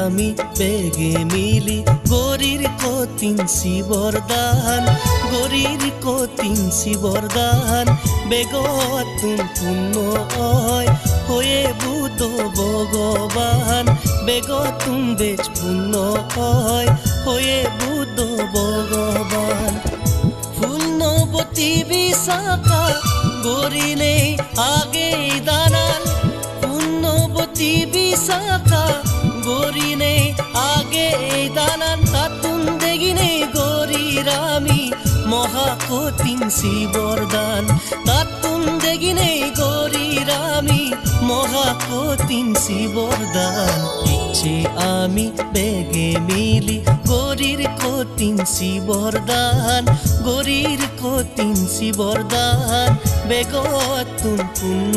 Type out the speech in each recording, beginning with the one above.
আমি বেগে মিলি গরির কতিন শিবরদান গরির কতিন শিবরদান বেগতুন পুণ্য হয়ে বুদ্ধ ভগবান বেগতুন বেচ পুণ্য হয়ে বুদ্ধ ভগবান পুণ্যবতী বিশাখা গরি নেই আগে দানান পুণ্যবতী বিশাখা গরি নেই আগে দানান তাতুন দেগিনে গরির আমি মহাকতিন শিবরদান তাতুন দেগিনে গরির আমি মহাকতিন শিবরদান ইচ্ছে আমি বেগে মিলি গরির কতিন শিবরদান গরির কতিন শিবরদান বেগতুন পুণ্য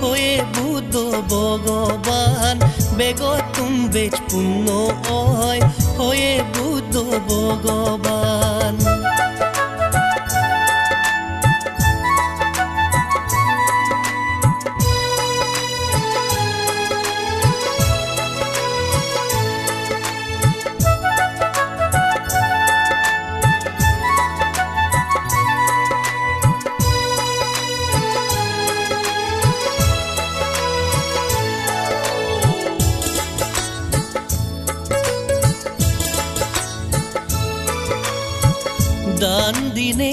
হয়ে বুদ্ধ ভগবান বেগতুন বেচ পুণ্য হয়ে বুদ্ধ ভগবান দান দিনে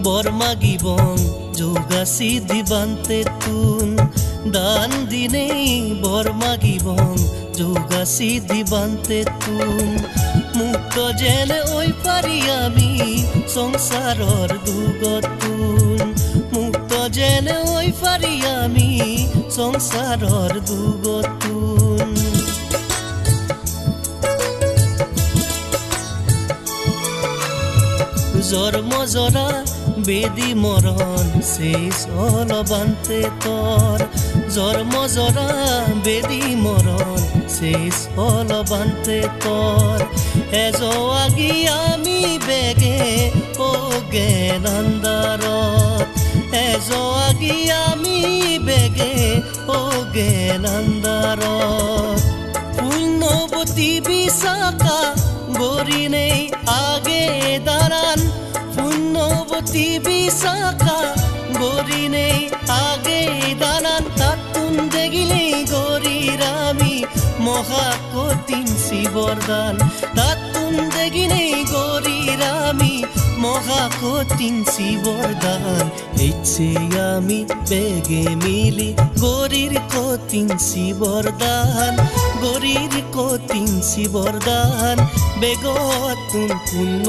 বরমাগিবং যোগা সিদ্ধি বান্তে তুন দান দিনে বরমাগিবং যোগা সিদ্ধি বান্তে তুন মুক্ত যেন ওই পারি আমি সংসারর দুগতুন মুক্ত যেন ওই পারি আমি সংসারর দুগতুন জন্ম জরা বেদি মরণ শেষ হল বান্তে তোর জন্ম জরা বেদি মরণ শেষ হল বান্তে তোর এজ আগি আমি বেগে ও জ্ঞানান্দারত এজ আগি আমি বেগে ও জ্ঞানান্দারত পুণ্যবতী বিশাখা গরি নেই আগে দাঁড়ান পুণ্যবতী বিশাখা গরি নেই আগে দাঁড়ান তাতুন দেগিলে গরির আমি মহাকতিন শিবরদান তাতুন দেগিনে গরির আমি মহাকতিন শিবরদান ইচ্ছে আমি বেগে মিলি গরির কতিন শিবরদান গরির কতিন শিবরদান বেগতুন পুণ্য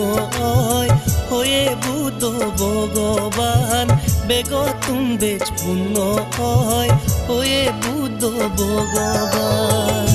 হয়ে বুদ্ধ ভগবান বেগতুন বেচ পুণ্য হয়ে বুদ্ধ ভগবান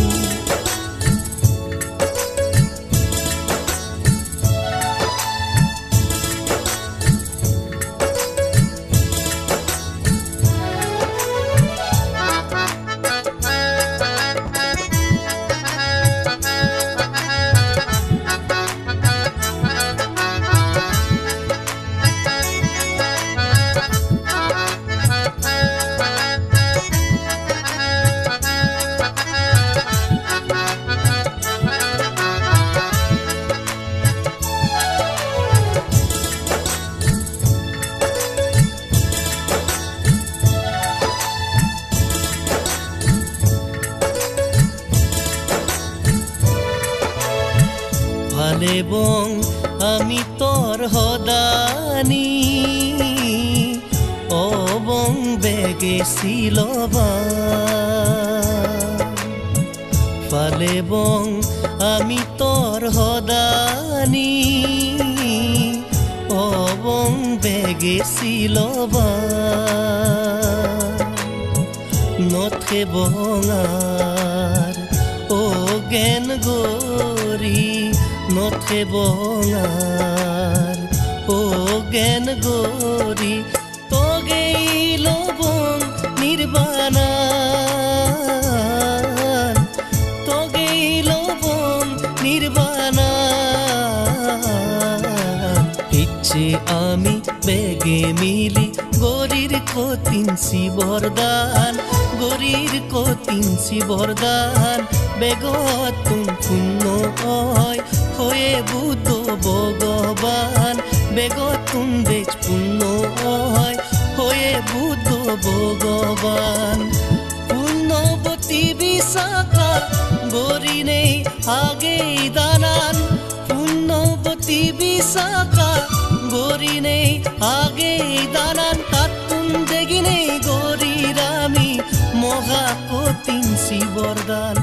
ভালেবং আমি তোর হদানি অবং বেগে শিলবান ফালেবং আমি তোর হদানি অবং বেগে শিলবান নথে বঙার ও জ্ঞান গরি নথে বঙার ও জ্ঞান গরি তগেই লবং নির্বাণান তগেই লবং নির্বাণান চে আমি বেগে মিলি গরির কতিনসি বরদান গরির কতিনসি বরদান বেগতুন পুণ্য হয় হয়ে বুদ্ধ ভগবান বেগতুন বেচ পুণ্য হয় হয়ে বুদ্ধ ভগবান পুণ্যবতী বিশাখা গরি নেই আগে দানান পুণ্যবতী বিশাখা গরি নেই আগে দানান তাতুন দেগিনে গরির আমি মহা কতিনসি বরদান